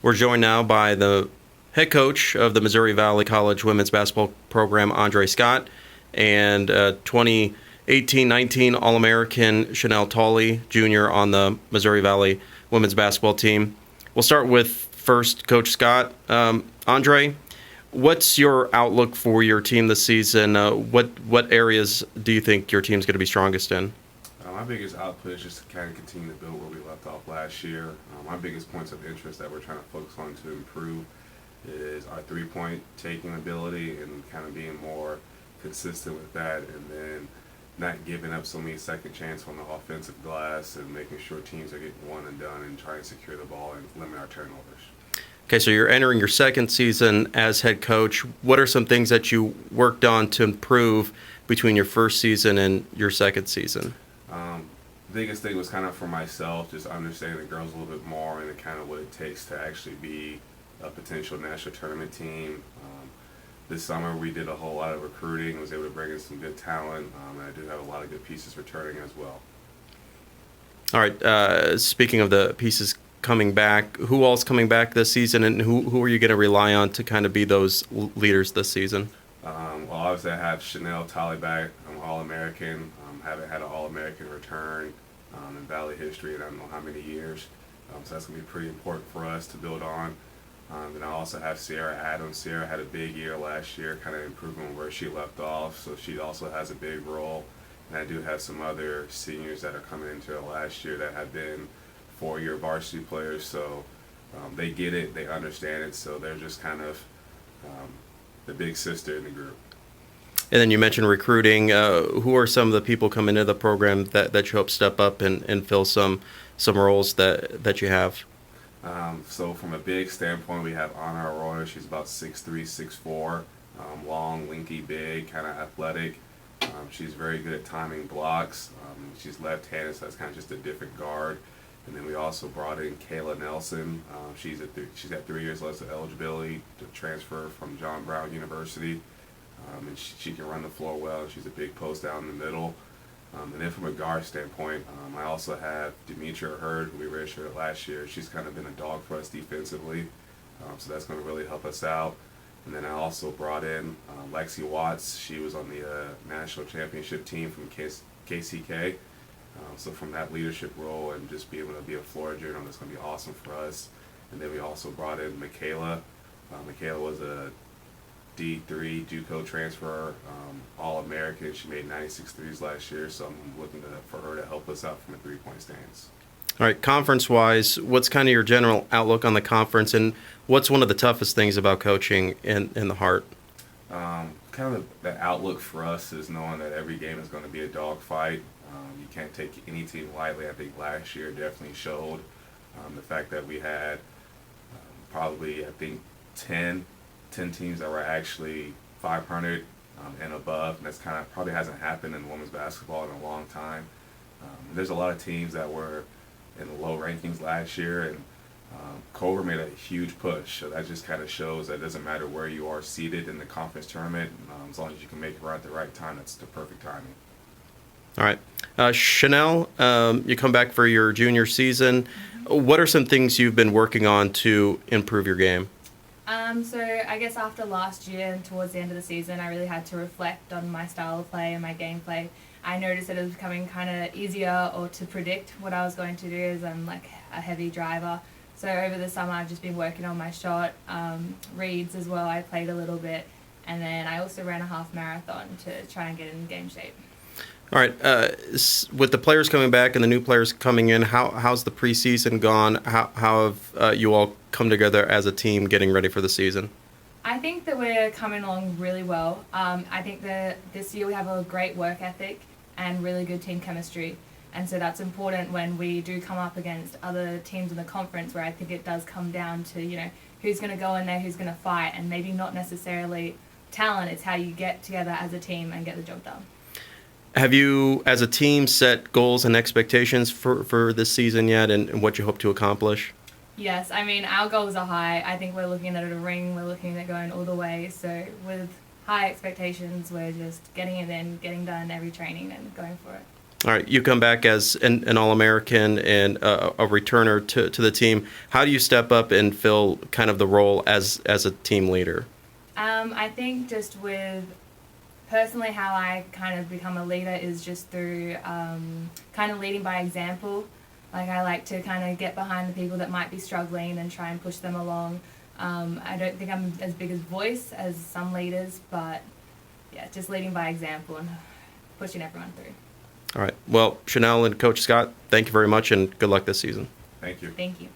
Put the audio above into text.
We're joined now by the head coach of the Missouri Valley College women's basketball program, Andre Scott, and 2018-19 All-American Chanel Tolley, Jr. on the Missouri Valley women's basketball team. We'll start with first Coach Scott. Andre, what's your outlook for your team this season? What areas do you think your team's going to be strongest in? My biggest output is just to kind of continue to build where we left off last year. My biggest points of interest that we're trying to focus on to improve is our three-point taking ability and kind of being more consistent with that, and then not giving up so many second chances on the offensive glass and making sure teams are getting one and done and trying to secure the ball and limit our turnovers. Okay, so you're entering your second season as head coach. What are some things that you worked on to improve between your first season and your second season? Biggest thing was kind of for myself, just understanding the girls a little bit more and kind of what it takes to actually be a potential national tournament team. This summer we did a whole lot of recruiting, was able to bring in some good talent, and I do have a lot of good pieces returning as well. All right, speaking of the pieces coming back, who else coming back this season, and who are you going to rely on to kind of be those leaders this season? Well, obviously I have Chanel Tolley back, All-American. Haven't had an All-American return in Valley history in I don't know how many years. So that's going to be pretty important for us to build on. Then I also have Sierra Adams. Sierra had a big year last year, kind of improving where she left off, so she also has a big role. And I do have some other seniors that are coming into it last year that have been four-year varsity players, so they get it, they understand it, so they're just kind of the big sister in the group. And then you mentioned recruiting. Who are some of the people coming into the program that you hope step up and fill some roles that you have? So from a big standpoint, we have Anna Arroyo. She's about 6'3", 6'4", long, lanky, big, kind of athletic. She's very good at timing blocks. She's left-handed, so that's kind of just a different guard. And then we also brought in Kayla Nelson. She's got 3 years left of eligibility to transfer from John Brown University. And she can run the floor well. She's a big post down in the middle. And then from a guard standpoint, I also have Demetria Hurd, who we redshirted last year. She's kind of been a dog for us defensively, so that's going to really help us out. And then I also brought in Lexi Watts. She was on the national championship team from KCK. So from that leadership role and just being able to be a floor general, that's going to be awesome for us. And then we also brought in Michaela. Michaela was a D3 JUCO transfer, All-American. She made 96 threes last year, so I'm looking for her to help us out from a three-point stance. All right, conference-wise, what's kind of your general outlook on the conference, and what's one of the toughest things about coaching in the Heart? Kind of the outlook for us is knowing that every game is going to be a dogfight. You can't take any team lightly. I think last year definitely showed the fact that we had probably, I think, 10 teams that were actually 500 and above, and that's kind of probably hasn't happened in women's basketball in a long time. There's a lot of teams that were in the low rankings last year, and Culver made a huge push, so that just kind of shows that it doesn't matter where you are seated in the conference tournament, as long as you can make it right at the right time, that's the perfect timing. All right. Chanel, you come back for your junior season. What are some things you've been working on to improve your game? So I guess after last year and towards the end of the season, I really had to reflect on my style of play and my gameplay. I noticed that it was becoming kind of easier or to predict what I was going to do, as I'm like a heavy driver. So over the summer I've just been working on my shot, reads as well. I played a little bit, and then I also ran a half marathon to try and get in game shape. All right. With the players coming back and the new players coming in, how's the preseason gone? How have you all come together as a team getting ready for the season? I think that we're coming along really well. I think that this year we have a great work ethic and really good team chemistry. And so that's important when we do come up against other teams in the conference, where I think it does come down to, who's going to go in there, who's going to fight, and maybe not necessarily talent. It's how you get together as a team and get the job done. Have you, as a team, set goals and expectations for this season yet, and what you hope to accomplish? Yes, I mean, our goals are high. I think we're looking at a ring. We're looking at going all the way. So with high expectations, we're just getting it in, getting done every training and going for it. All right, you come back as an All-American and a returner to the team. How do you step up and fill kind of the role as a team leader? I think just with personally how I kind of become a leader is just through kind of leading by example. Like I like to kind of get behind the people that might be struggling and try and push them along. I don't think I'm as big as voice as some leaders, but yeah, just leading by example and pushing everyone through. All right. Well, Chanel and Coach Scott, thank you very much, and good luck this season. Thank you. Thank you.